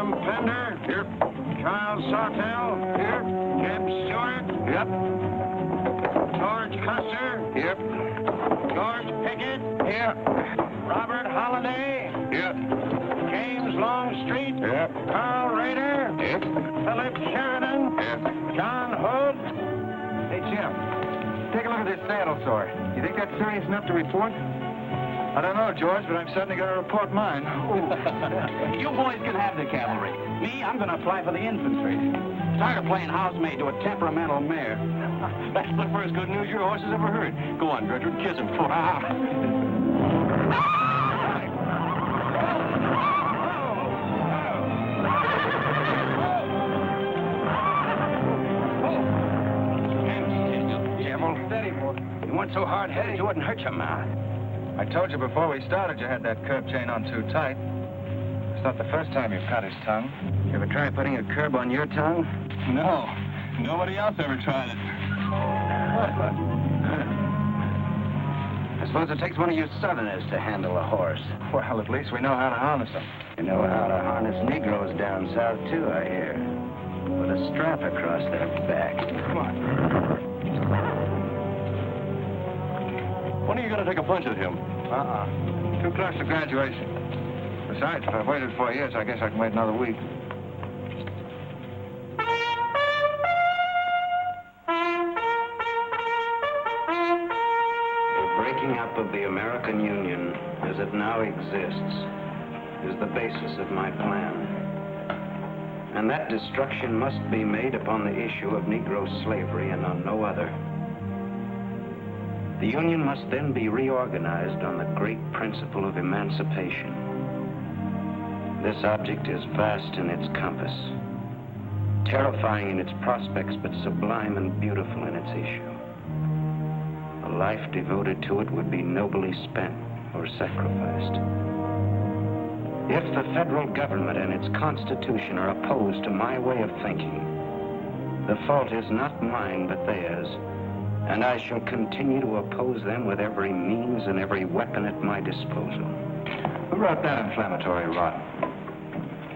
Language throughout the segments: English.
William Pender. Here. Charles Sawtell. Here. Jeb Stewart. Yep. George Custer. Yep. George Pickett. Here. Robert Holliday. Yep. James Longstreet. Yep. Carl Rader. Yep. Philip Sheridan. Yep. John Hood. Hey, Jim. Take a look at this saddle sore. You think that's serious enough to report? I don't know, George, but I'm certainly going to report mine. You boys can have the cavalry. Me, I'm going to apply for the infantry. Tired of playing housemaid to a temperamental mare. That's the first good news your horse has ever heard. Go on, Gertrude, kiss him for Steady, boy. You weren't so hard-headed you wouldn't hurt your mouth. I told you before we started you had that curb chain on too tight. It's not the first time you've cut his tongue. You ever try putting a curb on your tongue? No, nobody else ever tried it. I suppose it takes one of you Southerners to handle a horse. Well, at least we know how to harness him. You know how to harness Negroes down south, too, I hear. With a strap across their back. Come on. When are you going to take a punch at him? Too close to graduation. Besides, if I've waited 4 years, I guess I can wait another week. The breaking up of the American Union, as it now exists, is the basis of my plan. And that destruction must be made upon the issue of Negro slavery and on no other. The Union must then be reorganized on the great principle of emancipation. This object is vast in its compass, terrifying in its prospects, but sublime and beautiful in its issue. A life devoted to it would be nobly spent or sacrificed. If the federal government and its constitution are opposed to my way of thinking, the fault is not mine but theirs. And I shall continue to oppose them with every means and every weapon at my disposal. Who wrote that inflammatory rot?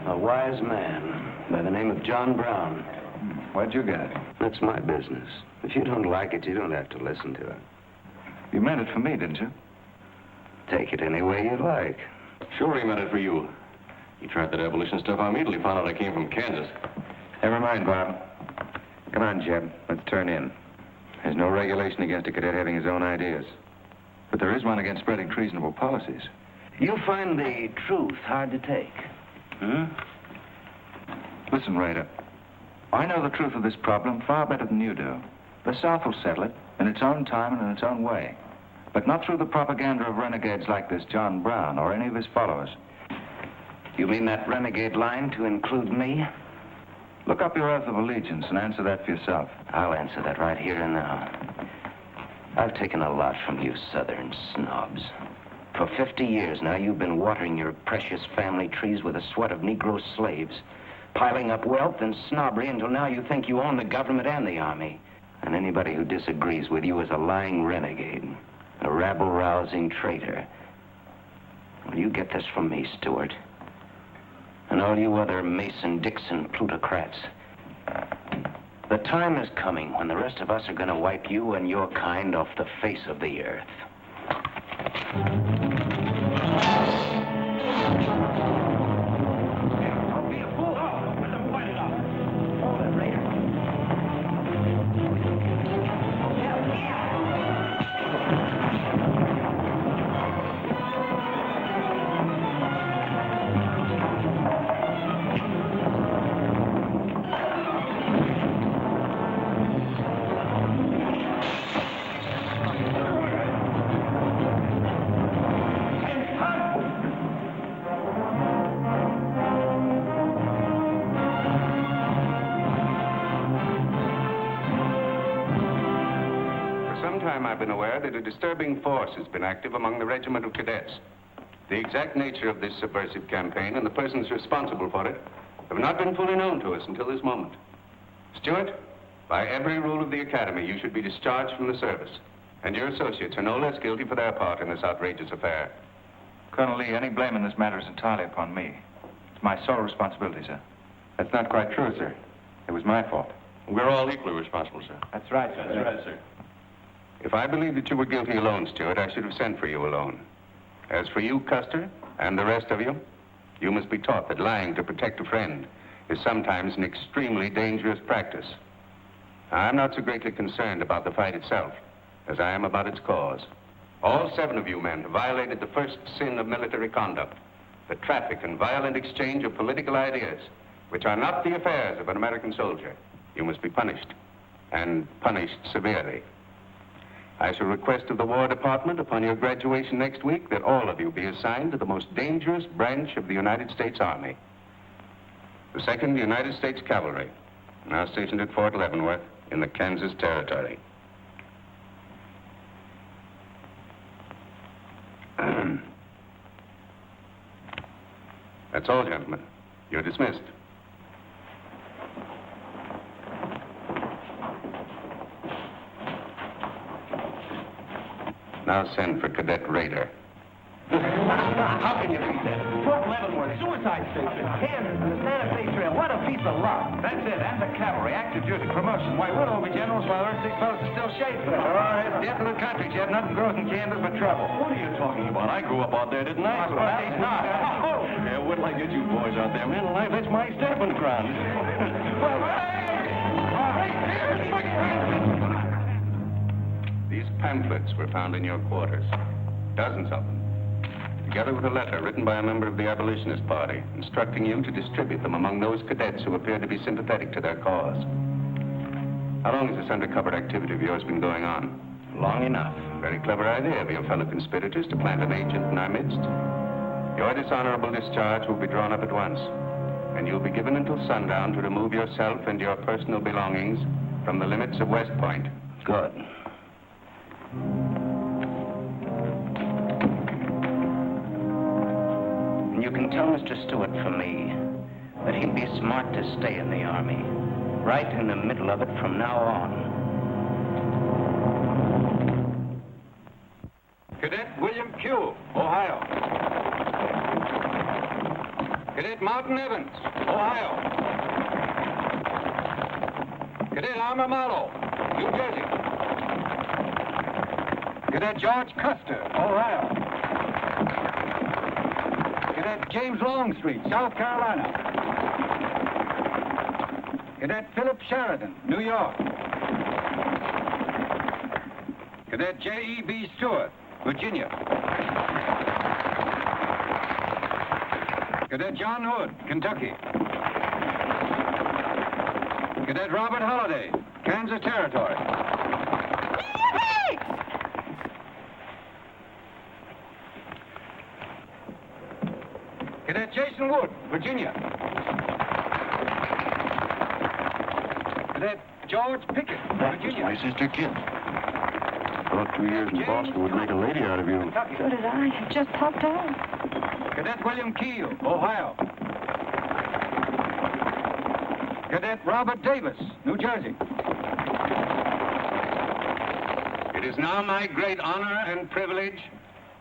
A wise man by the name of John Brown. Where'd you get it? That's my business. If you don't like it, you don't have to listen to it. You meant it for me, didn't you? Take it any way you like. Sure he meant it for you. He tried that abolition stuff on me till he found out I came from Kansas. Never mind, Bob. Come on, Jeb. Let's turn in. There's no regulation against a cadet having his own ideas. But there is one against spreading treasonable policies. You find the truth hard to take. Listen, Raider. I know the truth of this problem far better than you do. The South will settle it in its own time and in its own way. But not through the propaganda of renegades like this John Brown or any of his followers. You mean that renegade line to include me? Look up your oath of allegiance and answer that for yourself. I'll answer that right here and now. I've taken a lot from you Southern snobs. For 50 years now, you've been watering your precious family trees with the sweat of Negro slaves, piling up wealth and snobbery until now you think you own the government and the army. And anybody who disagrees with you is a lying renegade, a rabble-rousing traitor. Well, you get this from me, Stewart. And all you other Mason-Dixon plutocrats. The time is coming when the rest of us are going to wipe you and your kind off the face of the earth. Don't be a fool. Oh, let them fight it out. Hold it, Raider. I've been aware that a disturbing force has been active among the regiment of cadets. The exact nature of this subversive campaign and the persons responsible for it have not been fully known to us until this moment. Stewart, by every rule of the Academy, you should be discharged from the service. And your associates are no less guilty for their part in this outrageous affair. Colonel Lee, any blame in this matter is entirely upon me. It's my sole responsibility, sir. That's not quite true, sir. It was my fault. We're all equally responsible, sir. That's right, sir. That's right, sir. If I believed that you were guilty alone, Stuart, I should have sent for you alone. As for you, Custer, and the rest of you, you must be taught that lying to protect a friend is sometimes an extremely dangerous practice. I'm not so greatly concerned about the fight itself as I am about its cause. All 7 of you men have violated the first sin of military conduct, the traffic and violent exchange of political ideas, which are not the affairs of an American soldier. You must be punished, and punished severely. I shall request of the War Department upon your graduation next week that all of you be assigned to the most dangerous branch of the United States Army, the 2nd United States Cavalry, now stationed at Fort Leavenworth in the Kansas Territory. That's all, gentlemen. You're dismissed. Now send for Cadet Raider. How can you beat that? Fort Leavenworth, suicide station, Kansas, and the Santa Fe Trail. What a piece of luck. That's it, and the cavalry, active duty, promotion. Why, we'll all be generals while our 6 fellows are still shaping. It's desolate country, Chet. Nothing grows in Kansas but trouble. What are you talking about? I grew up out there, didn't I? Well, he's not. Yeah, wait till I get you boys out there, man. Life, that's my stepping ground. These pamphlets were found in your quarters. Dozens of them. Together with a letter written by a member of the Abolitionist Party, instructing you to distribute them among those cadets who appear to be sympathetic to their cause. How long has this undercover activity of yours been going on? Long enough. Very clever idea of your fellow conspirators to plant an agent in our midst. Your dishonorable discharge will be drawn up at once, and you'll be given until sundown to remove yourself and your personal belongings from the limits of West Point. Good. And you can tell Mr. Stewart from me that he'd be smart to stay in the Army, right in the middle of it from now on. Cadet William Pugh, Ohio. Cadet Martin Evans, Ohio. Cadet Armour Marlowe, New Jersey. Cadet George Custer, Ohio. Cadet James Longstreet, South Carolina. Cadet Philip Sheridan, New York. Cadet J.E.B. Stewart, Virginia. Cadet John Hood, Kentucky. Cadet Robert Holliday, Kansas Territory. Cadet Jason Wood, Virginia. Cadet George Pickett, Virginia. My sister Kit. Thought 2 years in Boston would make a lady out of you. So did I. It just popped out. Cadet William Keel, Ohio. Cadet Robert Davis, New Jersey. It is now my great honor and privilege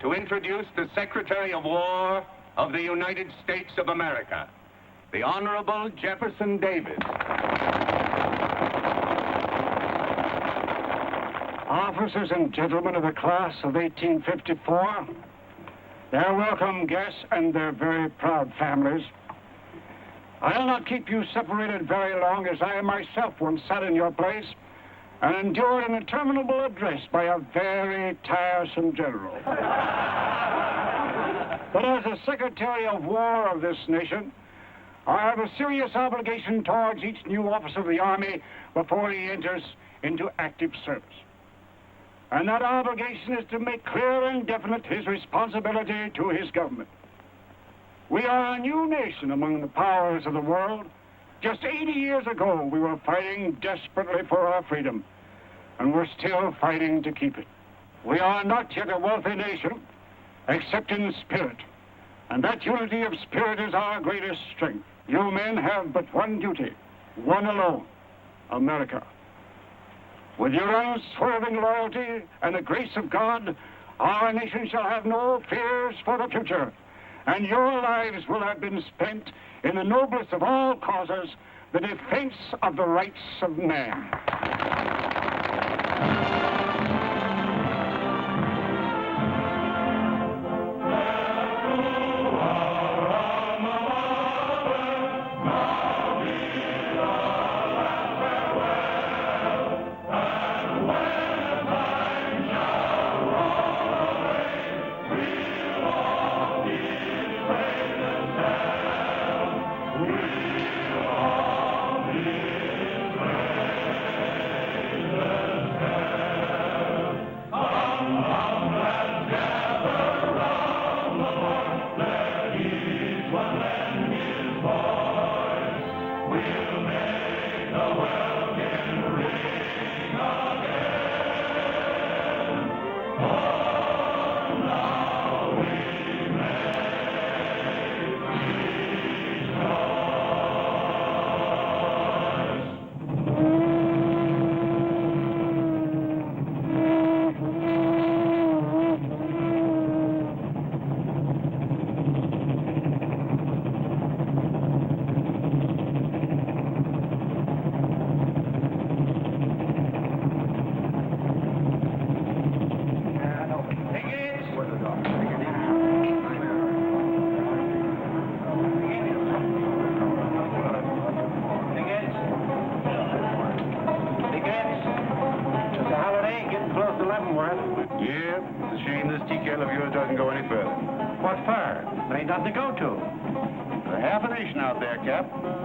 to introduce the Secretary of War of the United States of America, the Honorable Jefferson Davis. Officers and gentlemen of the class of 1854, their welcome guests and their very proud families, I'll not keep you separated very long, as I myself once sat in your place and endured an interminable address by a very tiresome general. But as a Secretary of War of this nation, I have a serious obligation towards each new officer of the Army before he enters into active service. And that obligation is to make clear and definite his responsibility to his government. We are a new nation among the powers of the world. Just 80 years ago, we were fighting desperately for our freedom, and we're still fighting to keep it. We are not yet a wealthy nation, except in spirit, and that unity of spirit is our greatest strength. You men have but one duty, one alone: America. With your unswerving loyalty and the grace of God, our nation shall have no fears for the future, and your lives will have been spent in the noblest of all causes, the defense of the rights of man.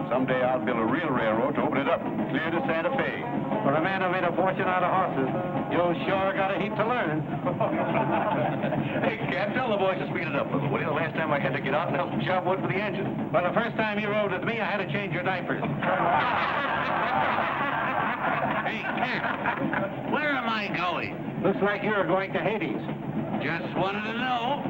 Someday I'll build a real railroad to open it up clear to Santa Fe. For a man who made a fortune out of horses, you sure got a heap to learn. Hey, Cap, tell the boys to speed it up a little. The last time I had to get out and help them chop wood for the engine. Well, the first time you rode with me, I had to change your diapers. Hey, Cap, where am I going? Looks like you're going to Hades. Just wanted to know.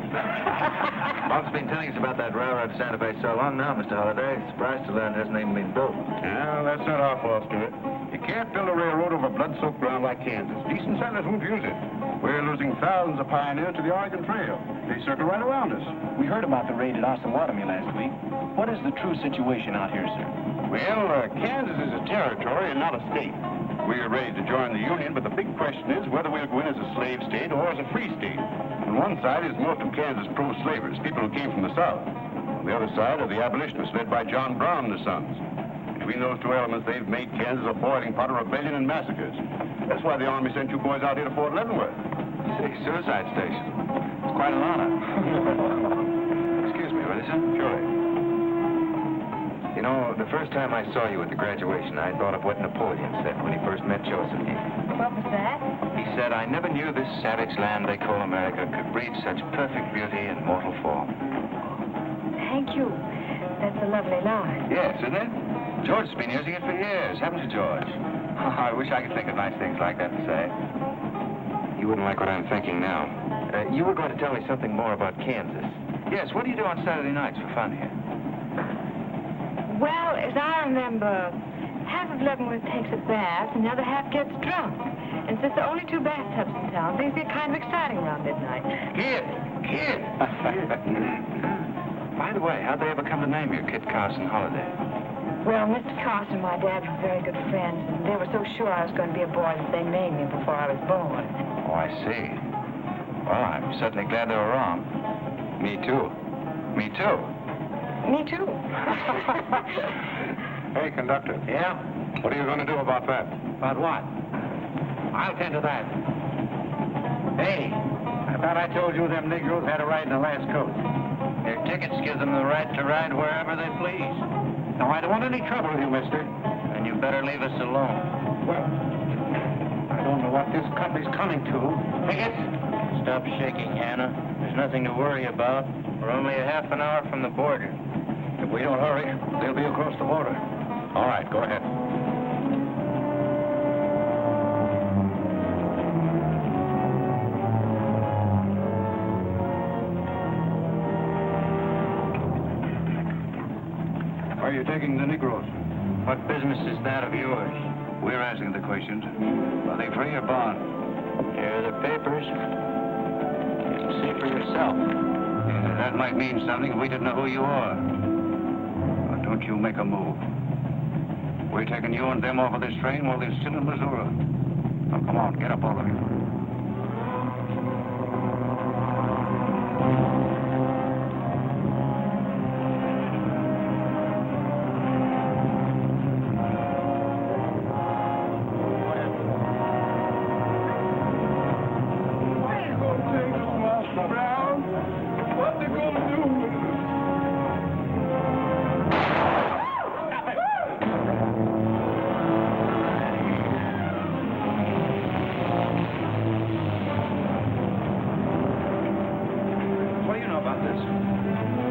Bob's been telling us about that railroad to Santa Fe so long now, Mr. Holliday. Surprised to learn it hasn't even been built. Well, that's not our fault, Stuart. You can't build a railroad over blood-soaked ground like Kansas. Decent settlers won't use it. We're losing thousands of pioneers to the Oregon Trail. They circle right around us. We heard about the raid at Osawatomie last week. What is the true situation out here, sir? Well, Kansas is a territory and not a state. We're ready to join the Union, but the big question is whether we'll go in as a slave state or as a free state. On one side is most of Kansas pro-slavers, people who came from the South. On the other side are the abolitionists led by John Brown and the Sons. Between those two elements, they've made Kansas a boiling pot of rebellion and massacres. That's why the Army sent you boys out here to Fort Leavenworth. See, suicide station. It's quite an honor. Excuse me, will you, sir? Surely. You know, the first time I saw you at the graduation, I thought of what Napoleon said when he first met Josephine. What was that? He said, I never knew this savage land they call America could breed such perfect beauty in mortal form. Thank you. That's a lovely line. Yes, isn't it? George's been using it for years, haven't you, George? I wish I could think of nice things like that to say. You wouldn't like what I'm thinking now. You were going to tell me something more about Kansas. Yes, what do you do on Saturday nights for fun here? Well, as I remember, half of Leavenworth takes a bath and the other half gets drunk. And since there are only 2 bathtubs in town, things get kind of exciting around midnight. Kid! By the way, how'd they ever come to name you Kit Carson Holiday? Well, Mr. Carson and my dad were very good friends, and they were so sure I was going to be a boy that they named me before I was born. Oh, I see. Well, I'm certainly glad they were wrong. Me too. Me too. Hey, conductor. Yeah? What are you going to do about that? About what? I'll tend to that. Hey, I thought I told you them Negroes had a right in the last coach. Their tickets give them the right to ride wherever they please. Now, I don't want any trouble with you, mister. And you better leave us alone. Well, I don't know what this country's coming to. Tickets? Stop shaking, Hannah. There's nothing to worry about. We're only a half an hour from the border. If we don't hurry, they'll be across the border. All right, go ahead. Where are you taking the Negroes? What business is that of yours? We're asking the questions. Are they free or bond? Here are the papers. You can see for yourself. That might mean something if we didn't know who you are. But don't you make a move. We're taking you and them off of this train while they're still in Missouri. Now, come on, get up, all of you.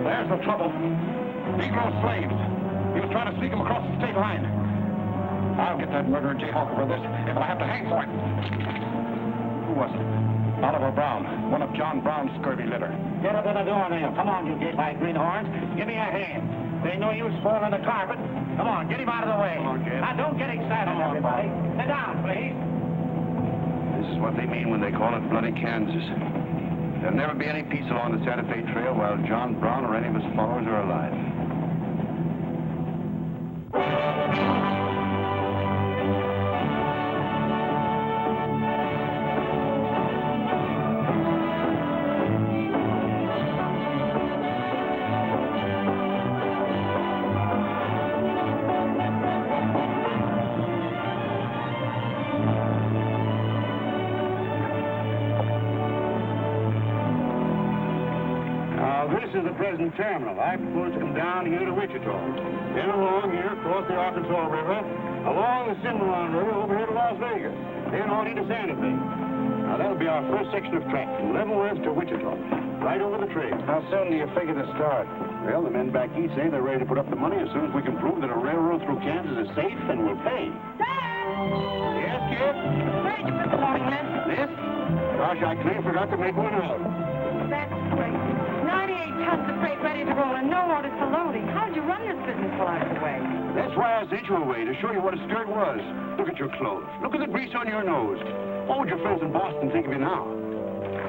There's the trouble. Negro slaves. He was trying to sneak them across the state line. I'll get that murderer Jayhawk over this if I have to hang for it. Who was it? Oliver Brown, one of John Brown's scurvy litter. Get up to the door now. Come on, you gate-like greenhorns. Give me a hand. There ain't no use spoiling the carpet. Come on, get him out of the way. Come on, kid. Now, don't get excited, everybody. Sit down, please. This is what they mean when they call it bloody Kansas. There'll never be any peace along the Santa Fe Trail while John Brown or any of his followers are alive. This is the present terminal. I propose to come down here to Wichita. Then along here, across the Arkansas River, along the Cimarron River, over here to Las Vegas. Then on into Santa Fe. Now, that'll be our first section of track, from Leavenworth to Wichita, right over the trail. How soon do you figure to start? Well, the men back east say they're ready to put up the money as soon as we can prove that a railroad through Kansas is safe and will pay. Yes, kid? Where did you put the loading list? This? Gosh, I clean forgot to make one out. That's great. 98 tons of freight ready to roll and no orders for loading. How'd you run this business while I was away? That's why I sent you away, to show you what a skirt was. Look at your clothes. Look at the grease on your nose. What would your friends in Boston think of you now?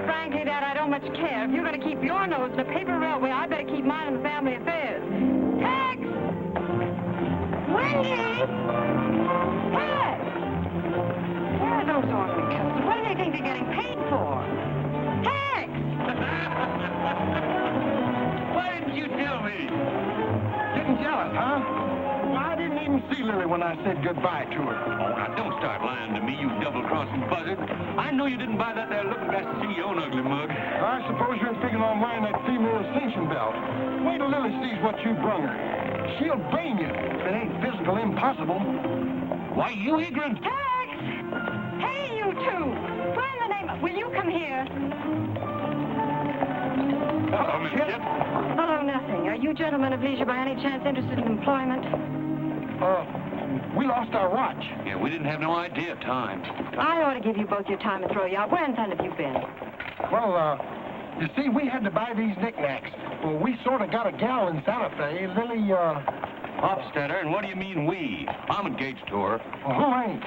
Frankly, Dad, I don't much care. If you're going to keep your nose in a paper railway, I better keep mine in the family affairs. Tex! Wendy! Tex! Where are those ornery customers? What do they think they're getting paid for? Tex! Why didn't you tell me? Getting jealous, huh? Well, I didn't even see Lily when I said goodbye to her. Oh, now don't start lying to me, you double-crossing buzzard. I know you didn't buy that there looking-glass to see your own ugly mug. I suppose you're figuring on wearing that female cinching belt. Wait till Lily sees what you brung her. She'll brain you if it ain't physical impossible. Why, you ignorant. Tex! Hey, you two! Where in the name of... Will you come here? Hello, Miss Kip. Hello, nothing. Are you gentlemen of leisure by any chance interested in employment? We lost our watch. Yeah, we didn't have no idea of time. I ought to give you both your time and throw you out. Where in town have you been? Well, you see, we had to buy these knickknacks. Well, we sort of got a gal in Santa Fe, Lily, Hofstetter, and what do you mean we? I'm engaged to her. well, who ain't?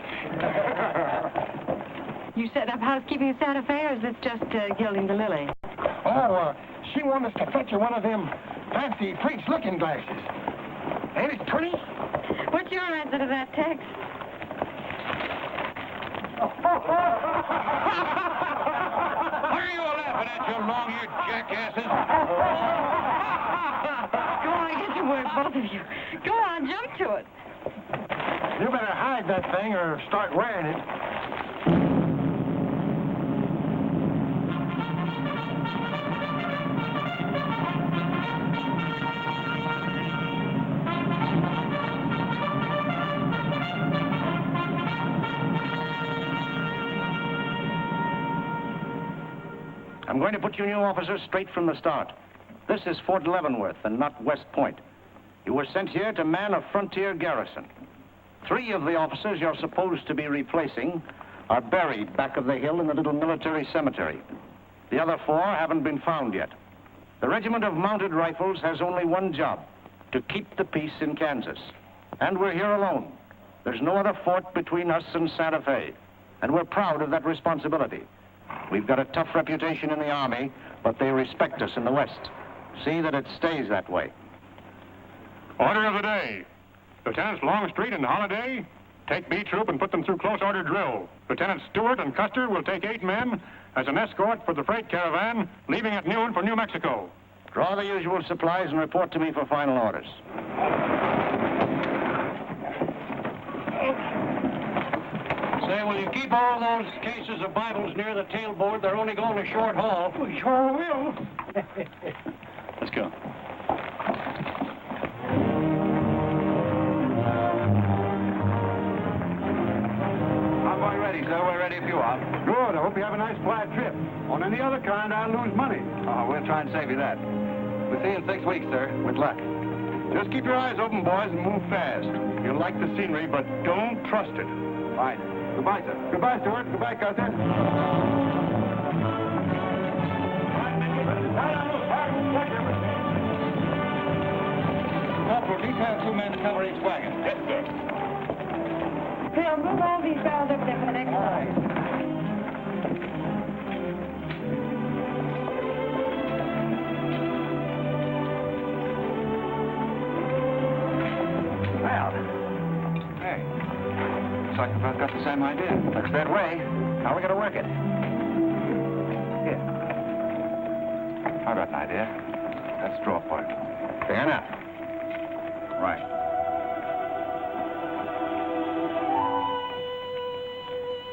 You set up housekeeping in Santa Fe, or is this just gilding the lily? Oh, she wanted us to fetch her one of them fancy French looking glasses. Ain't it pretty? What's your answer to that, Tex? What are you laughing at, you long-eared jackasses? Go on, get to work, both of you. Go on, jump to it. You better hide that thing or start wearing it. I'm going to put you new officers straight from the start. This is Fort Leavenworth and not West Point. You were sent here to man a frontier garrison. 3 of the officers you're supposed to be replacing are buried back of the hill in the little military cemetery. The other 4 haven't been found yet. The Regiment of Mounted Rifles has only one job, to keep the peace in Kansas. And we're here alone. There's no other fort between us and Santa Fe, and we're proud of that responsibility. We've got a tough reputation in the Army, but they respect us in the West. See that it stays that way. Order of the day. Lieutenants Longstreet and Holiday take B Troop and put them through close order drill. Lieutenants Stewart and Custer will take 8 men as an escort for the freight caravan leaving at noon for New Mexico. Draw the usual supplies and report to me for final orders. Say, will you keep all those cases of Bibles near the tailboard? They're only going a short haul. We sure will. Let's go. Convoy ready, sir. We're ready if you are. Good. I hope you have a nice quiet trip. On any other kind, I'll lose money. Oh, we'll try and save you that. We'll see you in 6 weeks, sir. With luck. Just keep your eyes open, boys, and move fast. You'll like the scenery, but don't trust it. Right. Goodbye, sir. Goodbye, Stuart. Goodbye, Custer. Corporal, detail 2 men cover each wagon. Yes, sir. Phil, move all these barrels over there for the next one. Well, hey, looks like we've both got the same idea. Looks that way. How are we going to work it? Here. I've got an idea. Let's draw for it. Fair enough. Right.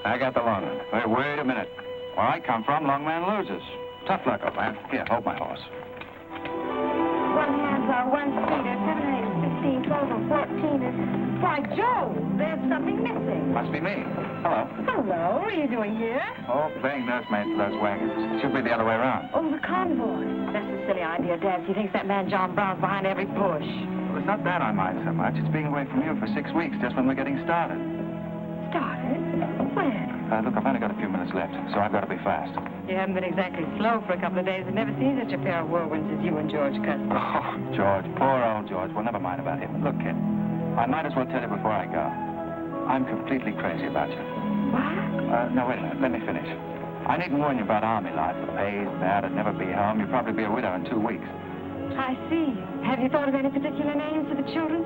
I got the long one. Wait a minute. Where I come from, long man loses. Tough luck, old man. Here, hold my horse. 1 half hour, 1 seater, 7, 8, 16, 12, and 14 is... Why, Joe, there's something missing. Must be me. Hello. Hello, what are you doing here? Oh, playing nursemaid for those wagons. Should be the other way around. Oh, the convoy. That's a silly idea, Dad. He thinks that man John Brown's behind every bush. Well, it's not that I mind so much. It's being away from you for 6 weeks, just when we're getting started. Started? When? Look, I've only got a few minutes left, so I've got to be fast. You haven't been exactly slow for a couple of days. I've never seen such a pair of whirlwinds as you and George Custer. Oh, George, poor old George. Well, never mind about him. Look, kid, I might as well tell you before I go. I'm completely crazy about you. What? No, wait a minute. Let me finish. I needn't warn you about army life. The pay's bad. I'd never be home. You'd probably be a widow in 2 weeks. I see. Have you thought of any particular names for the children?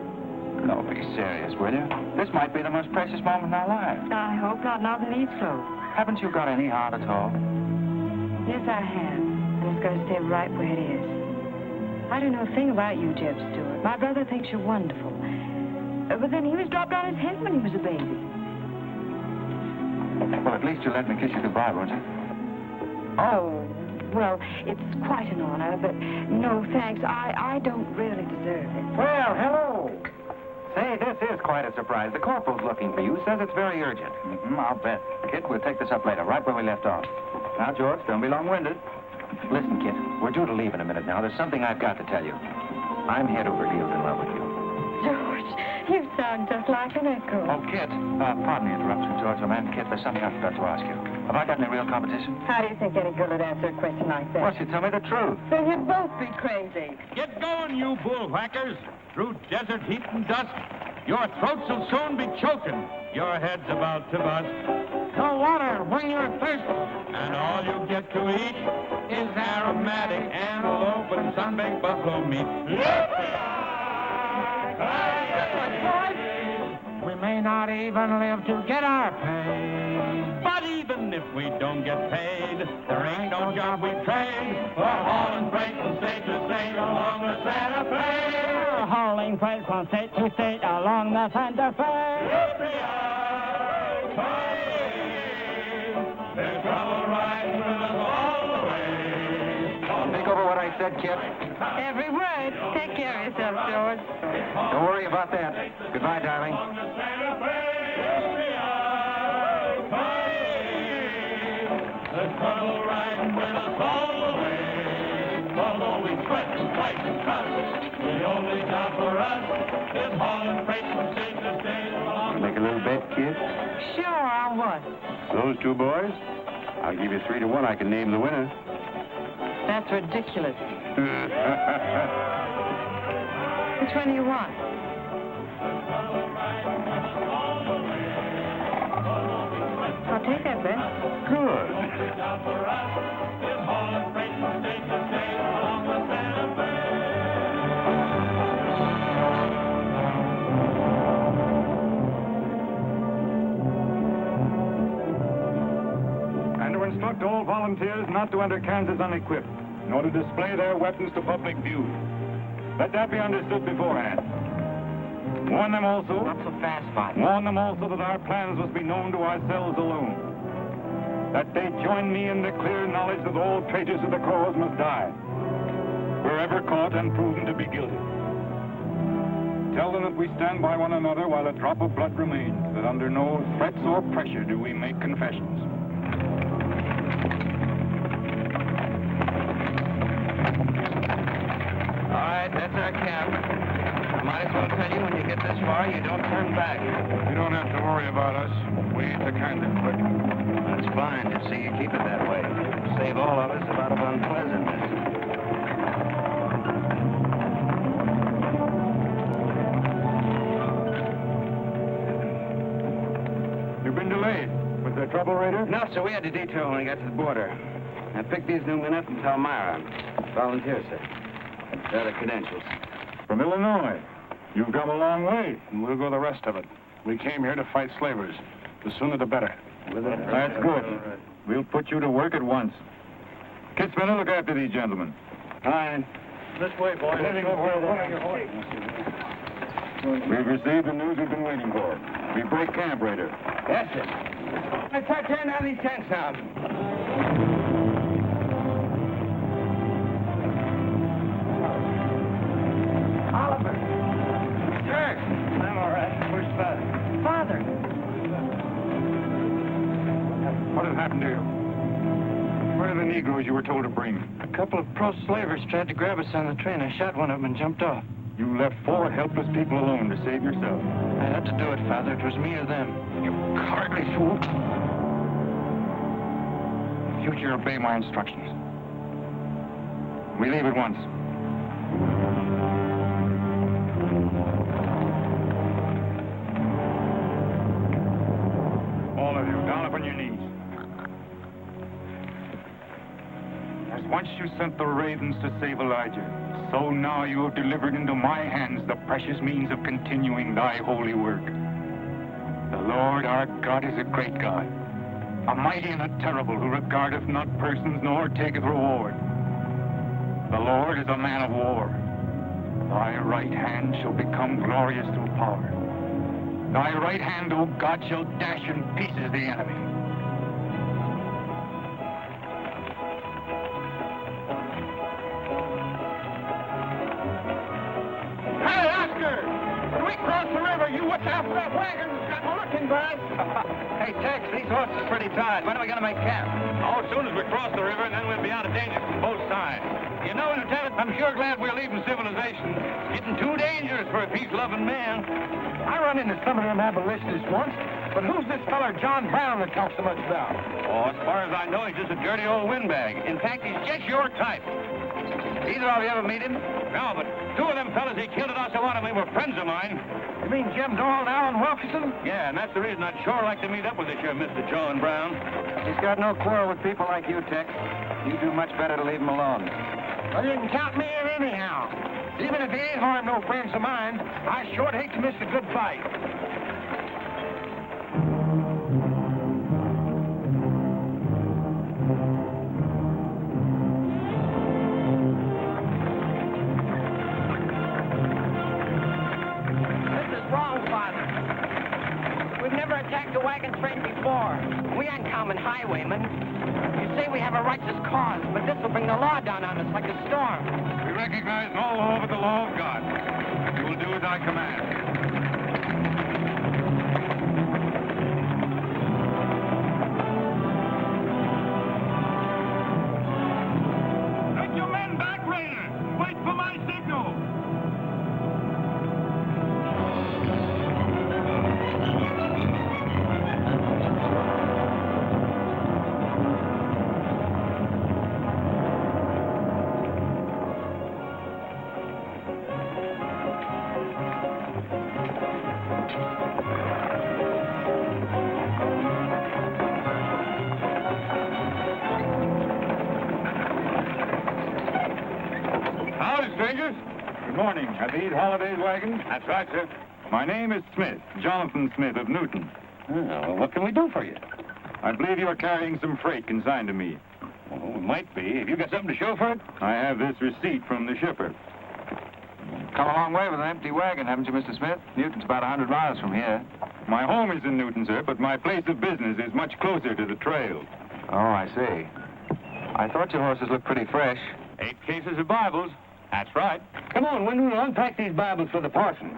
No, be serious, will you? This might be the most precious moment in our lives. I hope not. Nothing needs clothes. Haven't you got any heart at all? Yes, I have. And it's going to stay right where it is. I don't know a thing about you, Jeb Stewart. My brother thinks you're wonderful. But then he was dropped on his head when he was a baby. Well, at least you'll let me kiss you goodbye, won't you? Oh, well, it's quite an honor, but no thanks. I don't really deserve it. Well, hello. Say, this is quite a surprise. The corporal's looking for you. Says it's very urgent. I'll bet. Kid, we'll take this up later, right where we left off. Now, George, don't be long-winded. Listen, kid, we're due to leave in a minute now. There's something I've got to tell you. I'm head over heels in love with you. George, you sound just like an echo. Oh, Kid, pardon the interruption, George, old man. Kid, there's something I forgot to ask you. Have I got any real competition? How do you think any girl would answer a question like that? Well, she tell me the truth. Then you'd both be crazy. Get going, you bullwhackers. Through desert heat and dust, your throats will soon be choking. Your head's about to bust. No water when you're thirsty. And all you get to eat is aromatic antelope and sun-baked buffalo meat. We may not even live to get our pay. But even if we don't get paid, there ain't no job we trade for hauling freight from state to state along the Santa Fe. Hauling freight from state to state along the Santa Fe. There's trouble riding with us all the way. Think over what I said, kid. Every word. Take care of yourself, George. Don't worry about that. Goodbye, darling. There's trouble riding with us all the way. Although we sweat and fight and trust, the only job for us is hauling freight from state to state along. Make a little bet, kid? Sure, on what? Those 2 boys? I'll give you 3 to 1. I can name the winner. That's ridiculous. Which one do you want? I'll take that bet. Good. Job for us is hauling freight from state to state along the Santa Fe. instruct all volunteers not to enter Kansas unequipped, nor to display their weapons to public view. Let that be understood beforehand. Warn them also. Not so fast, Father. Warn them also that our plans must be known to ourselves alone. That they join me in the clear knowledge that all traitors of the cause must die, wherever caught and proven to be guilty. Tell them that we stand by one another while a drop of blood remains, that under no threats or pressure do we make confessions. All right, that's our camp. I might as well tell you when you get this far, you don't turn back. You don't have to worry about us. We ain't the kind that quit. That's fine. Just see you keep it that way. Save all of us a lot of unpleasantness. You've been delayed. Was there trouble, Raider? No, sir, we had to detour when we got to the border. I picked these new men up from Palmyra. Volunteer, sir. They're the credentials. From Illinois. You've come a long way, and we'll go the rest of it. We came here to fight slavers. The sooner the better. That's good. We'll put you to work at once. Kit Spinner, look after these gentlemen. Fine. This way, boys. We've received the news we've been waiting for. We break camp, Raider. Yes, sir. Let's start tearing down these tents now. Oliver. Sir. I'm all right. Where's Father? Father. What has happened to you? Where are the Negroes you were told to bring? A couple of pro-slavers tried to grab us on the train. I shot one of them and jumped off. You left 4 helpless people alone to save yourself. I had to do it, Father. It was me or them. You cowardly fool. In future, obey my instructions. We leave at once. All of you, down upon your knees. As once you sent the ravens to save Elijah, so now you have delivered into my hands the precious means of continuing thy holy work. The Lord our God is a great God, a mighty and a terrible, who regardeth not persons nor taketh reward. The Lord is a man of war. Thy right hand shall become glorious through power. Thy right hand, O God, shall dash in pieces the enemy. Hey, Oscar! When we cross the river, you watch out for that wagon that's got a looking glass. Hey, Tex, these horses are pretty tired. When are we going to make camp? Oh, as soon as we cross the river, and then we'll be out of danger from both sides. You know, Lieutenant, I'm sure glad we're leaving civilization. It's getting too dangerous for a peace-loving man. I run into some of them abolitionists once, but who's this feller John Brown that talks so much about? Oh, as far as I know, he's just a dirty old windbag. In fact, he's just your type. Either of you ever meet him? No, but 2 of them fellas he killed at Osawatomie were friends of mine. You mean Jim Doyle and Alan Wilkerson? Yeah, and that's the reason I'd sure like to meet up with this here Mr. John Brown. He's got no quarrel with people like you, Tex. You do much better to leave him alone. Well, you can count me in anyhow. Even if he ain't harmed no friends of mine, I sure hate to miss a good fight. This is wrong, Father. We've never attacked a wagon train before. We aren't common highwaymen. You say we have a righteous cause, but this will bring the law down on us like a storm. We recognize no law but the law of God. You will do as I command. Take your men back, Raider! Wait for my signal! Howdy, strangers. Good morning. Are these holidays wagons? That's right, sir. My name is Smith, Jonathan Smith of Newton. Oh, well, what can we do for you? I believe you are carrying some freight consigned to me. Oh, it might be. Have you got something to show for it? I have this receipt from the shipper. Come a long way with an empty wagon, haven't you, Mr. Smith? Newton's about 100 miles from here. My home is in Newton, sir, but my place of business is much closer to the trail. Oh, I see. I thought your horses looked pretty fresh. 8 cases of Bibles. That's right. Come on, when we unpack these Bibles for the parson.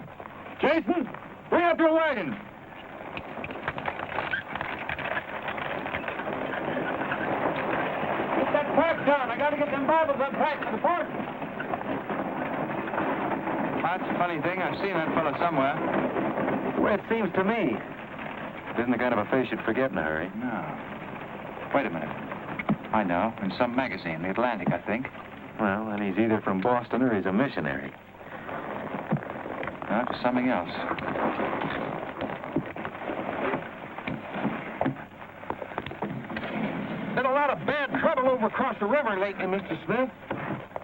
Jason, bring up your wagon. Get that pack down. I gotta get them Bibles unpacked for the parson. That's a funny thing. I've seen that fellow somewhere. The way it seems to me. It isn't the kind of a face you'd forget in a hurry. No. Wait a minute. I know. In some magazine, The Atlantic, I think. Well, then he's either from Boston or he's a missionary. No, it's something else. Been a lot of bad trouble over across the river lately, Mr. Smith.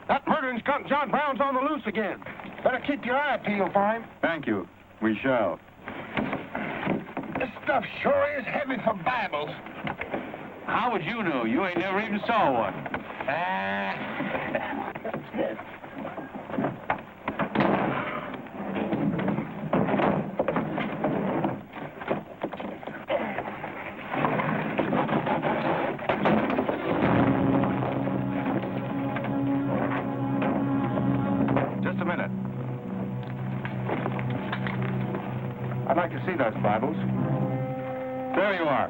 That murdering skunk John Brown's on the loose again. Better keep your eye peeled for him. Thank you. We shall. This stuff sure is heavy for Bibles. How would you know? You ain't never even saw one. Just a minute. I'd like to see those Bibles. There you are.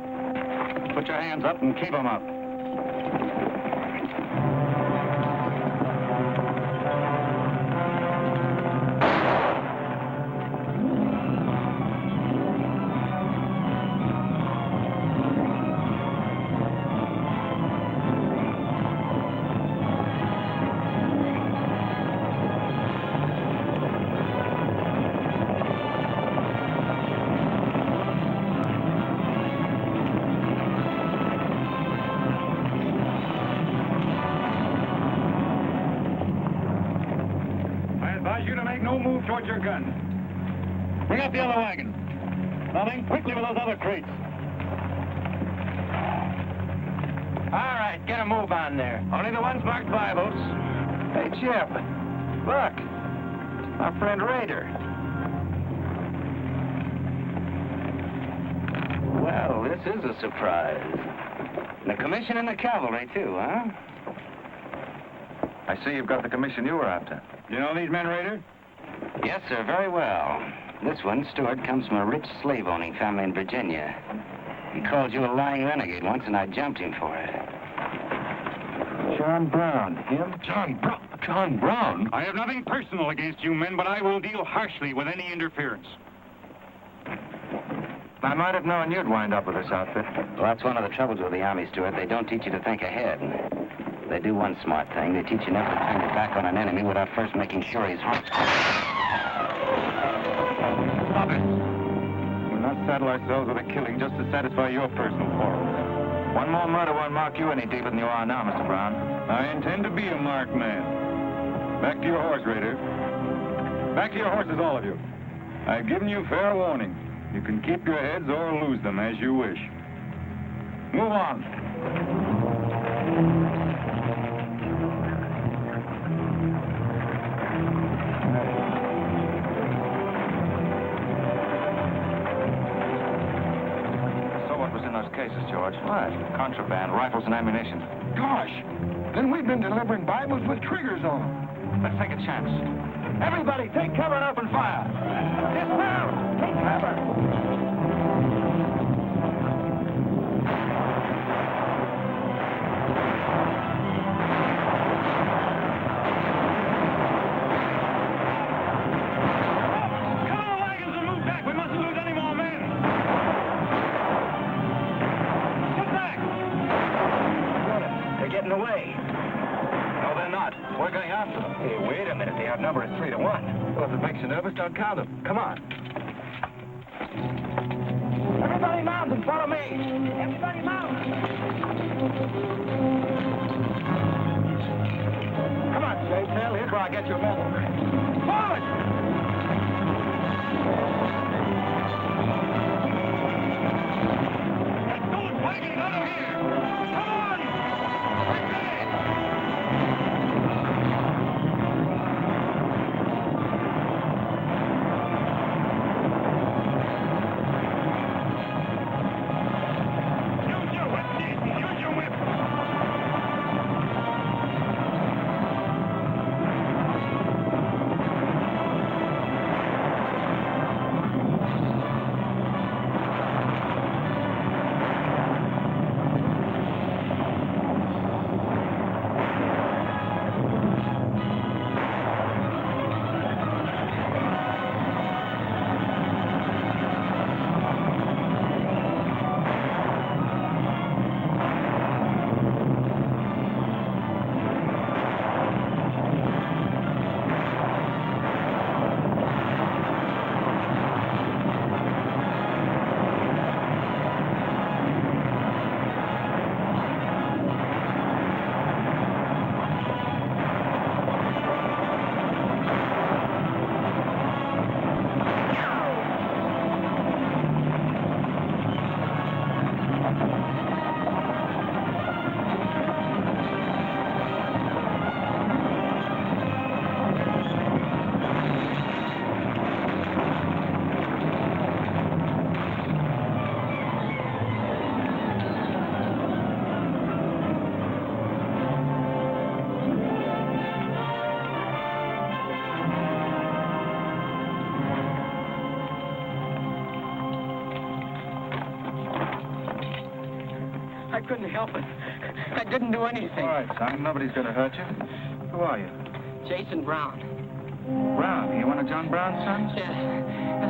Put your hands up and keep them up. Towards your gun. Bring up the other wagon. Now then, quickly with those other crates. All right, get a move on there. Only the ones marked Bibles. Hey, Chip. Look. Our friend Rader. Well, this is a surprise. The commission in the cavalry, too, huh? I see you've got the commission you were after. You know these men, Rader? Yes, sir, very well. This one, Stewart, comes from a rich slave-owning family in Virginia. He called you a lying renegade once, and I jumped him for it. John Brown. Him? John Brown? I have nothing personal against you men, but I will deal harshly with any interference. I might have known you'd wind up with this outfit. Well, that's one of the troubles with the Army, Stewart. They don't teach you to think ahead. They do one smart thing. They teach you never to turn your back on an enemy without first making sure he's hurt. Stop it. We'll not saddle ourselves with a killing just to satisfy your personal quarrels. One more murder won't mark you any deeper than you are now, Mr. Brown. I intend to be a marked man. Back to your horse, Rader. Back to your horses, all of you. I've given you fair warning. You can keep your heads or lose them as you wish. Move on. Cases, George. What? Contraband, rifles, and ammunition. Gosh, then we've been delivering Bibles with triggers on them. Let's take a chance. Everybody, take cover and open fire. Dismount! Take cover! Hey, wait a minute. The outnumber is 3 to 1. Well, if it makes you nervous, don't count them. Come on. Everybody mount and follow me. Everybody mount. Come on, Shade Tail. Here's where I get your medal. Forward! Those wagons I couldn't help it. I didn't do anything. All right, son. Nobody's going to hurt you. Who are you? Jason Brown. Brown. You one of John Brown's sons? Yes,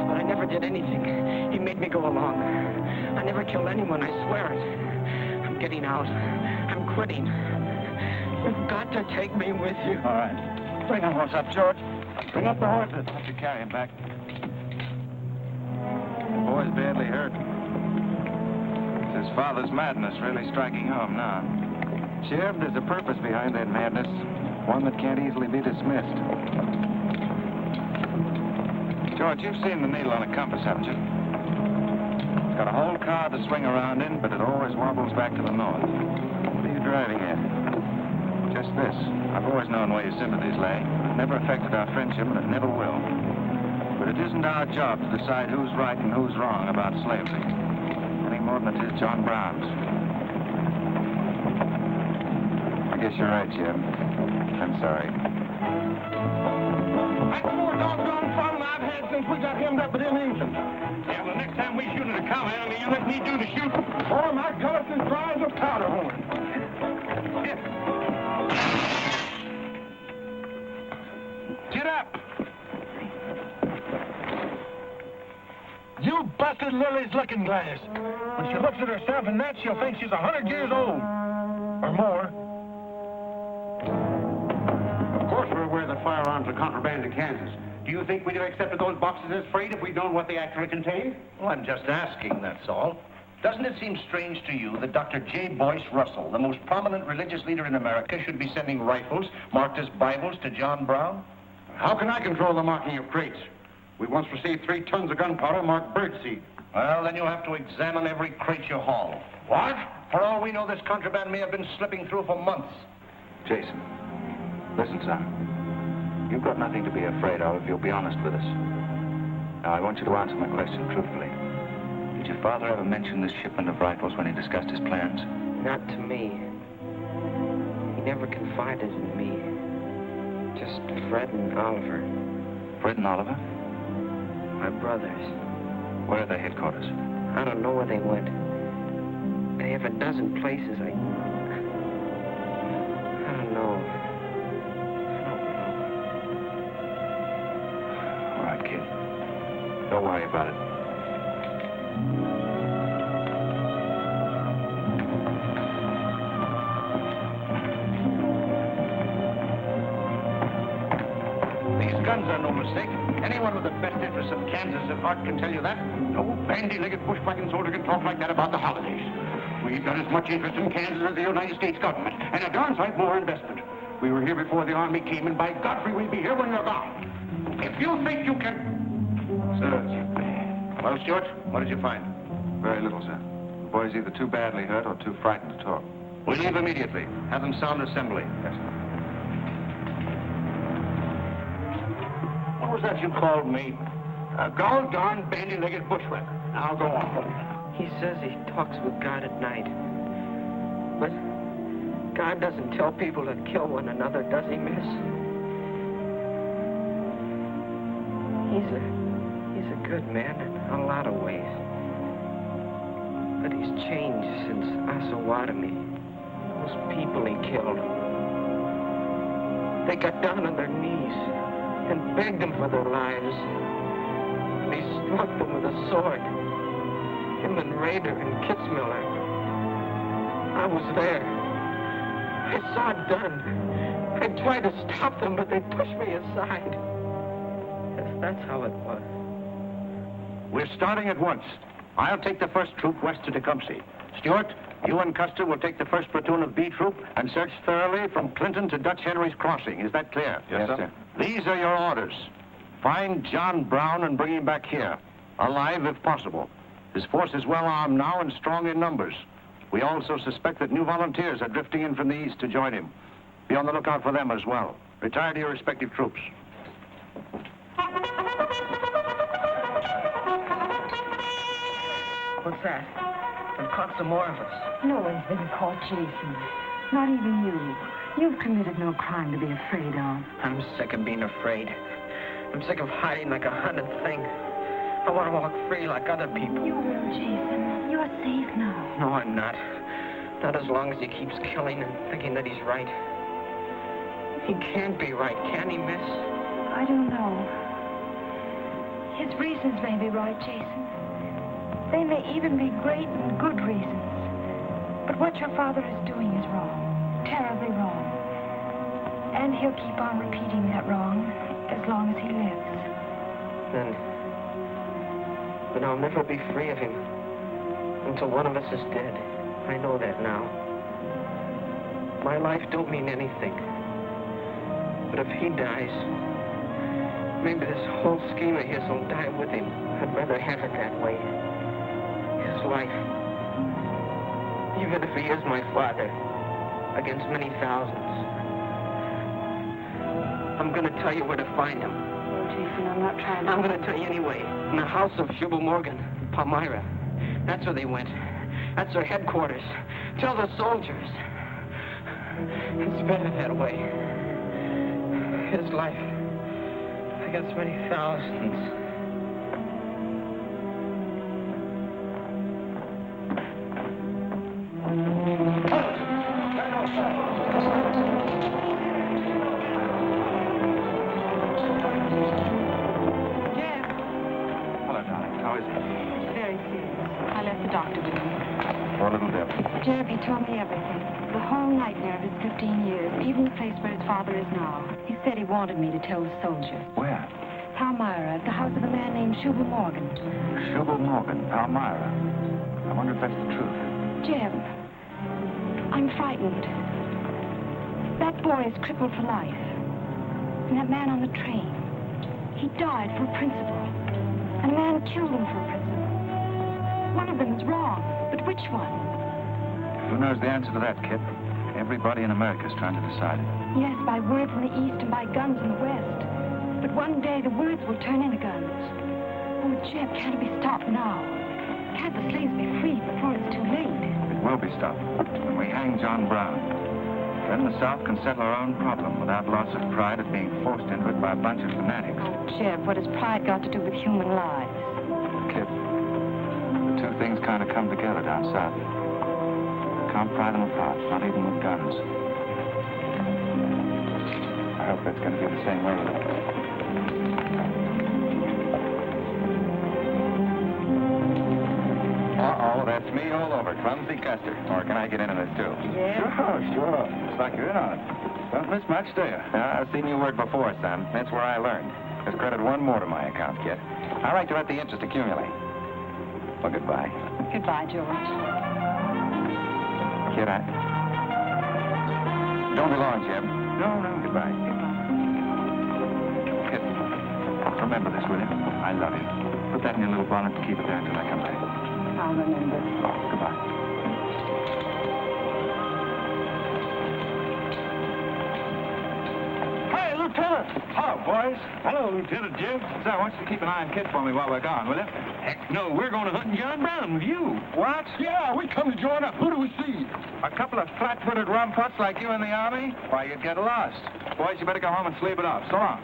but I never did anything. He made me go along. I never killed anyone, I swear it. I'm getting out. I'm quitting. You've got to take me with you. All right. Bring the horse up, George. Bring up the horses. Have to carry him back. The boy's badly hurt. It's his father's madness really striking home now. Sheriff, there's a purpose behind that madness. One that can't easily be dismissed. George, you've seen the needle on a compass, haven't you? It's got a whole car to swing around in, but it always wobbles back to the north. What are you driving at? Just this. I've always known where your sympathies lay. It never affected our friendship, and it never will. But it isn't our job to decide who's right and who's wrong about slavery. Any more than it is John Brown's. I guess you're right, Jim. I'm sorry. That's the more doggone fun I've had since we got hemmed up with them Indians. Yeah, well, next time we shoot at a cowhand, you let me do the shooting. Boy, my gullet's as dry as a powder horn. Get up! You busted Lily's looking glass. When she looks at herself in that, she'll think she's 100 years old. Or more. Of course we're aware that firearms are contraband in Kansas. Do you think we'd have accepted those boxes as freight if we'd known what they actually contained? Well, I'm just asking, that's all. Doesn't it seem strange to you that Dr. J. Boyce Russell, the most prominent religious leader in America, should be sending rifles marked as Bibles to John Brown? How can I control the marking of crates? We once received 3 tons of gunpowder marked birdseed. Well, then you'll have to examine every crate you haul. What? For all we know, this contraband may have been slipping through for months. Jason, listen, son. You've got nothing to be afraid of if you'll be honest with us. Now, I want you to answer my question truthfully. Did your father ever mention this shipment of rifles when he discussed his plans? Not to me. He never confided in me. Just Fred and Oliver. Fred and Oliver? My brothers. Where are their headquarters? I don't know where they went. They have a dozen places. I don't know. All right, kid. Don't worry about it. These guns are no mistake. Anyone with the best interests of Kansas at heart can tell you that. No bandy-legged bushwhacking soldier can talk like that about the holidays. We've got as much interest in Kansas as the United States government, and a darn sight more investment. We were here before the Army came, and by Godfrey, we'll be here when you're gone. If you think you can... Sir. Well, Stuart, what did you find? Very little, sir. The boy's either too badly hurt or too frightened to talk. We leave immediately. Have them sound assembly. Yes, sir. What was that you called me? A gol-darn bandy-legged bushwhacker. Now go on. He says he talks with God at night. But God doesn't tell people to kill one another, does he, miss? He's a good man in a lot of ways. But he's changed since Osawatomie. Those people he killed. They got down on their knees and begged him for their lives. And he struck them with a sword. Him and Rader and Kitzmiller. I was there. I saw it done. I tried to stop them, but they pushed me aside. Yes, that's how it was. We're starting at once. I'll take the first troop west to Tecumseh. Stuart, you and Custer will take the first platoon of B Troop and search thoroughly from Clinton to Dutch Henry's Crossing. Is that clear? Yes, sir. These are your orders. Find John Brown and bring him back here, alive if possible. His force is well armed now and strong in numbers. We also suspect that new volunteers are drifting in from the east to join him. Be on the lookout for them as well. Retire to your respective troops. What's that? They've caught some more of us. No one's been caught, Jason. Not even you. You've committed no crime to be afraid of. I'm sick of being afraid. I'm sick of hiding like a hunted thing. I want to walk free like other people. You will, Jason. You're safe now. No, I'm not. Not as long as he keeps killing and thinking that he's right. He can't be right, can he, miss? I don't know. His reasons may be right, Jason. They may even be great and good reasons. But what your father is doing is wrong. Terribly wrong. And he'll keep on repeating that wrong as long as he lives. Then I'll never be free of him until one of us is dead. I know that now. My life don't mean anything. But if he dies, maybe this whole scheme of his will die with him. I'd rather have it that way. His life, even if he is my father, against many thousands. I'm going to tell you where to find him. Oh, Jason, I'm not trying to... I'm going to tell you anyway. In the house of Jubal Morgan, Palmyra. That's where they went. That's their headquarters. Tell the soldiers. It's better that way. His life against many thousands. Jeb, he told me everything. The whole nightmare of his 15 years, even the place where his father is now. He said he wanted me to tell the soldiers. Where? Palmyra, at the house of a man named Jubal Morgan. Jubal Morgan, Palmyra. I wonder if that's the truth. Jeb, I'm frightened. That boy is crippled for life. And that man on the train, he died for a principle. And a man killed him for a principle. One of them is wrong, but which one? Who knows the answer to that, Kip? Everybody in America's trying to decide it. Yes, by words in the East and by guns in the West. But one day the words will turn into guns. Oh, Jeb, can't it be stopped now? Can't the slaves be freed before it's too late? It will be stopped when we hang John Brown. Then the South can settle our own problem without loss of pride at being forced into it by a bunch of fanatics. Oh, Jeb, what has pride got to do with human lives? Kip, the two things kind of come together down south. Can't pry them apart, not even with guns. I hope that's going to be the same way. Uh-oh, that's me all over. Clumsy Custer. Or can I get into this, too? Yeah? Sure. Looks like you're in on it. Don't miss much, do you? I've seen you work before, son. That's where I learned. Just credit one more to my account, kid. I like to let the interest accumulate. Well, goodbye. Goodbye, George. Kid, don't be long, Jeb. No, goodbye. Kid, remember this, will you? I love you. Put that in your little bonnet and keep it there until I come back. I'll remember. Oh, goodbye. Hey, Lieutenant! Hello, boys. Hello, Lieutenant Jim. So, I want you to keep an eye on Kid for me while we're gone, will you? Heck no, we're going to hunt John Brown with you. What? Yeah, we come to join up. Who do we see? A couple of flat-footed rumputs like you in the Army? Why, you'd get lost. Boys, you better go home and sleep it off. So long.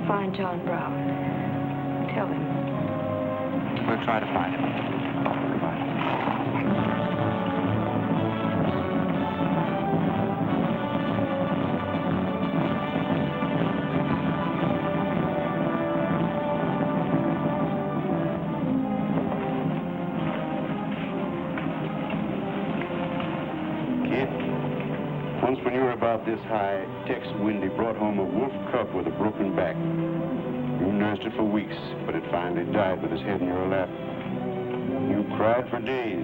Find John Brown. Tell him. We'll try to find him. Goodbye. Kid, once when you were about this high, Tex Windy brought home a wolf cub with a broken back. You nursed it for weeks, but it finally died with its head in your lap. You cried for days,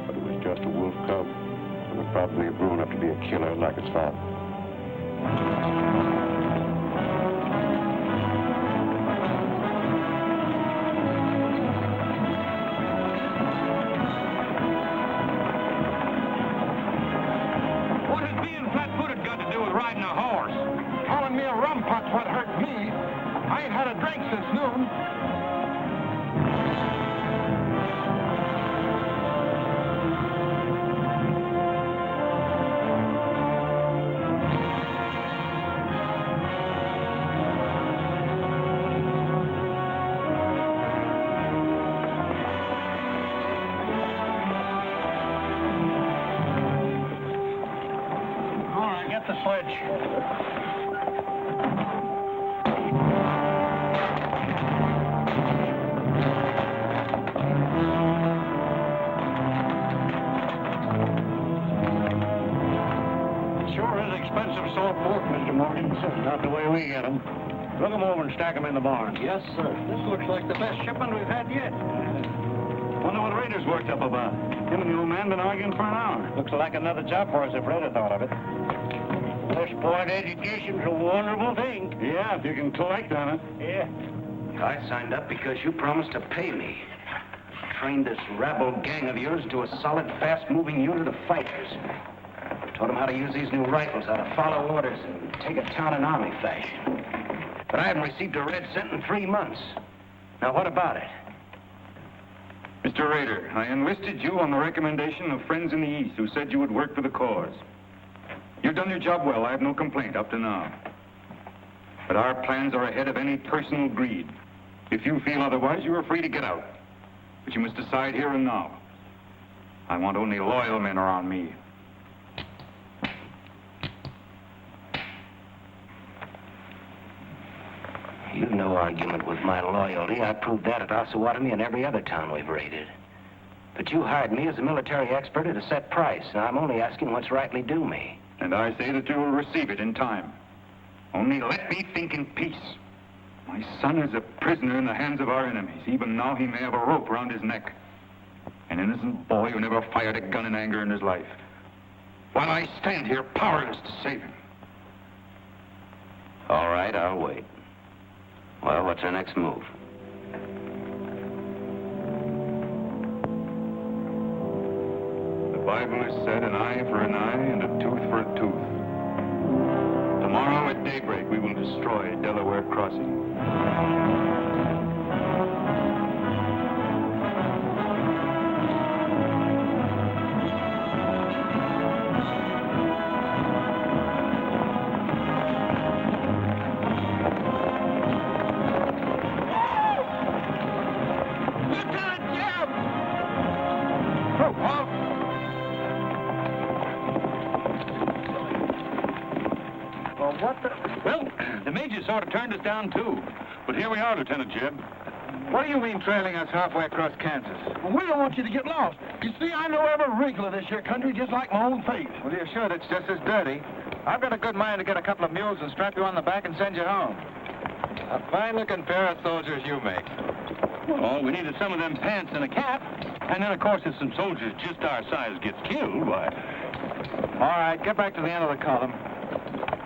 but it was just a wolf cub. and would probably have grown up to be a killer like his father. What has being flat-footed got to do with riding a horse? Calling me a rumput's what hurt me. I ain't had a drink since noon. All right, get the sledge. Sure is expensive salt pork, Mr. Morgan. Not the way we get them. Look 'em over and stack 'em in the barn. Yes, sir. This looks like the best shipment we've had yet. Wonder what Rader's worked up about. Him and the old man been arguing for an hour. Looks like another job for us if Rader thought of it. This point, education's a wonderful thing. Yeah, if you can collect on it. Yeah. I signed up because you promised to pay me. Trained this rabble gang of yours into a solid, fast-moving unit of fighters. Taught them how to use these new rifles, how to follow orders, and take a town in army fashion. But I haven't received a red cent in 3 months. Now, what about it? Mr. Rader, I enlisted you on the recommendation of friends in the East who said you would work for the cause. You've done your job well. I have no complaint up to now. But our plans are ahead of any personal greed. If you feel otherwise, you are free to get out. But you must decide here and now. I want only loyal men around me. You've no argument with my loyalty. I proved that at Osawatomie and every other town we've raided. But you hired me as a military expert at a set price, and I'm only asking what's rightly due me. And I say that you will receive it in time. Only let me think in peace. My son is a prisoner in the hands of our enemies. Even now he may have a rope around his neck. An innocent boy who never fired a gun in anger in his life. While I stand here powerless to save him. All right, I'll wait. Well, what's our next move? The Bible has said an eye for an eye and a tooth for a tooth. Tomorrow at daybreak, we will destroy Delaware Crossing. Well, the major sort of turned us down, too. But here we are, Lieutenant Jeb. What do you mean trailing us halfway across Kansas? Well, we don't want you to get lost. You see, I know every wrinkle of this here country just like my own face. Well, you're sure it's just as dirty? I've got a good mind to get a couple of mules and strap you on the back and send you home. A fine-looking pair of soldiers you make. Well, all we need is some of them pants and a cap. And then, of course, if some soldiers just our size gets killed, why... All right, get back to the end of the column.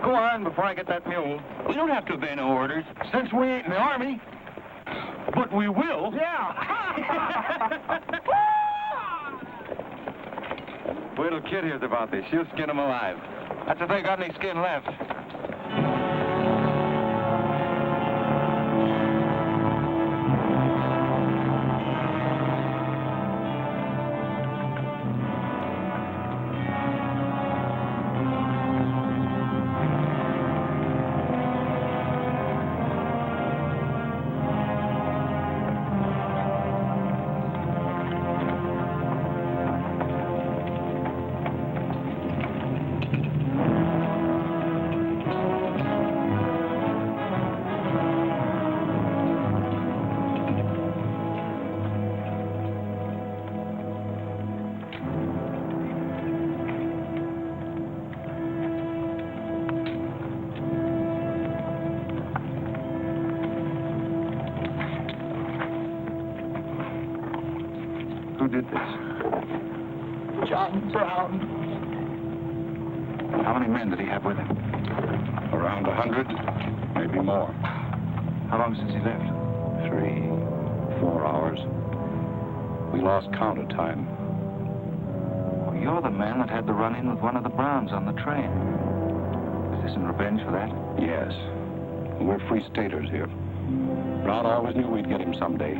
Go on before I get that mule. We don't have to obey no orders. Since we ain't in the army. But we will. Yeah. Wait till Kid hears about this. She'll skin him alive. That's if they got any skin left. Who did this? John Brown. How many men did he have with him? Around 100, maybe more. How long since he left? 3, 4 hours. We lost count of time. Well, you're the man that had the run-in with one of the Browns on the train. Is this in revenge for that? Yes. We're free staters here. Brown always knew we'd get him someday,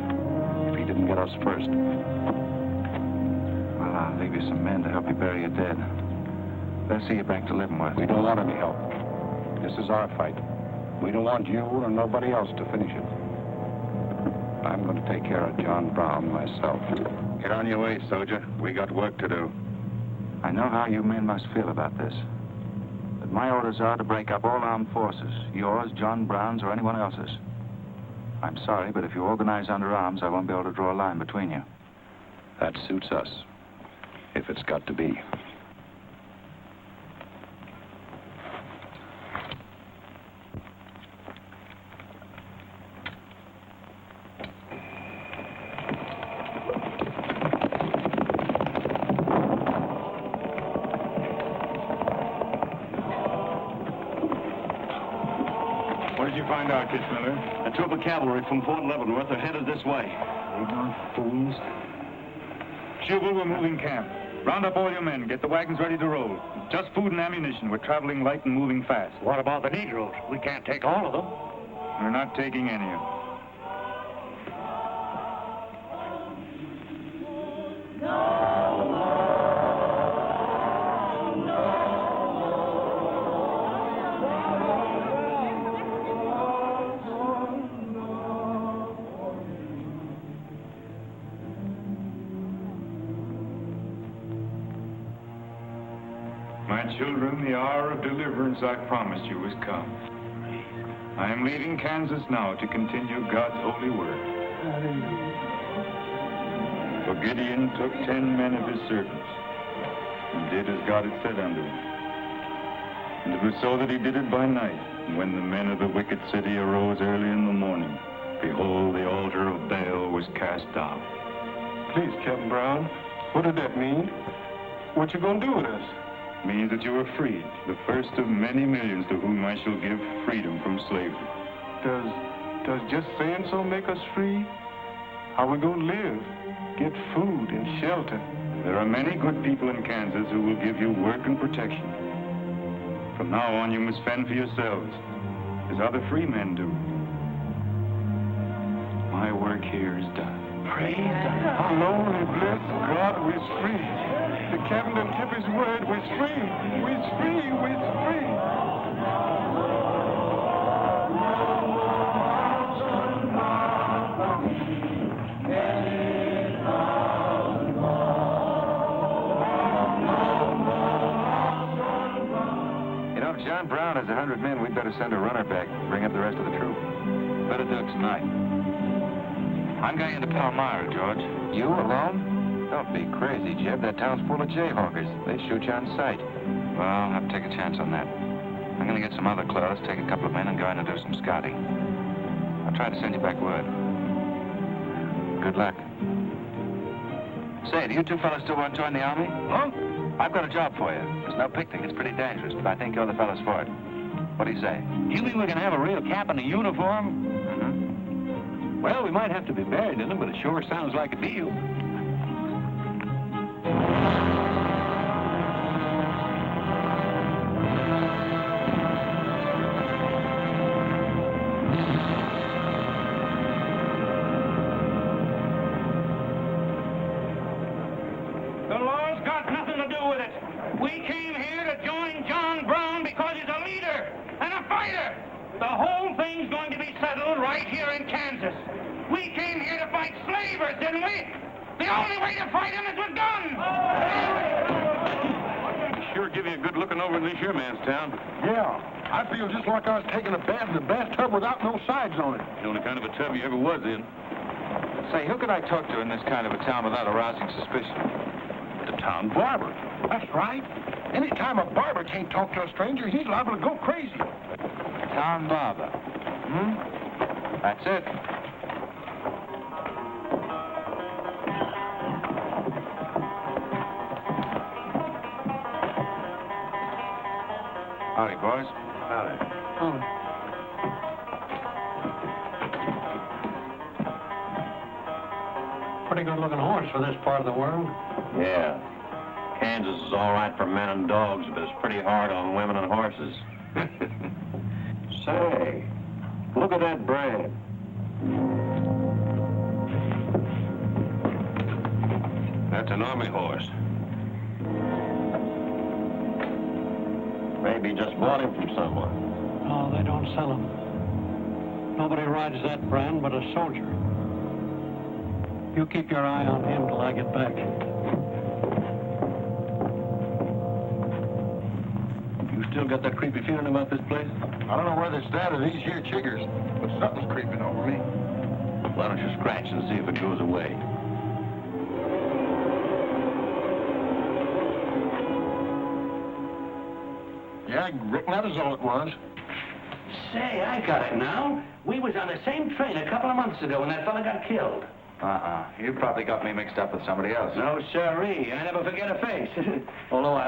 if he didn't get us first. Well, I'll leave you some men to help you bury your dead. They'll see you back to Leavenworth. We don't want any help. This is our fight. We don't want you or nobody else to finish it. I'm going to take care of John Brown myself. Get on your way, soldier. We got work to do. I know how you men must feel about this. But my orders are to break up all armed forces. Yours, John Brown's, or anyone else's. I'm sorry, but if you organize under arms, I won't be able to draw a line between you. That suits us, if it's got to be. What did you find out, Kitzmiller? A troop of cavalry from Fort Leavenworth are headed this way. Ignorant fools. Jubal, we're moving camp. Round up all your men. Get the wagons ready to roll. Just food and ammunition. We're traveling light and moving fast. What about the Negroes? We can't take all of them. We're not taking any of them. My children, the hour of deliverance I promised you has come. I am leaving Kansas now to continue God's holy work. For Gideon took 10 men of his servants and did as God had said unto him. And it was so that he did it by night. And when the men of the wicked city arose early in the morning, behold, the altar of Baal was cast down. Please, Captain Brown, what did that mean? What you gonna do with us? Means that you are freed, the first of many millions to whom I shall give freedom from slavery. Does just saying so make us free? How we gonna live? Get food and shelter? There are many good people in Kansas who will give you work and protection. From now on, you must fend for yourselves, as other free men do. My work here is done. Praise God. Alone and bless God, we're free. The captain done kept his word, we're free. We're free, we're free. You know, if John Brown has 100 men, we'd better send a runner back and bring up the rest of the troop. Better do it tonight. I'm going into Palmyra, George. You alone? Don't be crazy, Jeb. That town's full of jayhawkers. They shoot you on sight. Well, I'll have to take a chance on that. I'm going to get some other clothes, take a couple of men, and go in and do some scouting. I'll try to send you back word. Good luck. Say, do you two fellas still want to join the army? Huh? I've got a job for you. There's no picnic. It's pretty dangerous, but I think you're the fellas for it. What do you say? You mean we can have a real cap and a uniform? Mm-hmm. Well, we might have to be buried in them, but it sure sounds like a deal. The law's got nothing to do with it. We came here to join John Brown because he's a leader and a fighter. The whole thing's going to be settled right here in Kansas. We came here to fight slavers, didn't we? The only way to fight them is with guns. Sure give you a good looking over in this here man's town. Yeah. I feel just like I was taking a bath in a bathtub without no sides on it. The only kind of a tub you ever was in. Say, who could I talk to in this kind of a town without arousing suspicion? The town barber. That's right. Anytime a barber can't talk to a stranger, he's liable to go crazy. Town barber. That's it. Howdy, boys. Pretty good-looking horse for this part of the world. Yeah. Kansas is all right for men and dogs, but it's pretty hard on women and horses. Say, look at that brand. That's an army horse. Maybe just bought him from someone. No, they don't sell them. Nobody rides that brand but a soldier. You keep your eye on him till I get back. You still got that creepy feeling about this place? I don't know whether it's that or these here chiggers, but something's creeping over me. Why don't you scratch and see if it goes away? Yeah, I reckon that is all it was. Say, I got it now. We was on the same train a couple of months ago when that fella got killed. You probably got me mixed up with somebody else. No, sirree. I never forget a face. Although I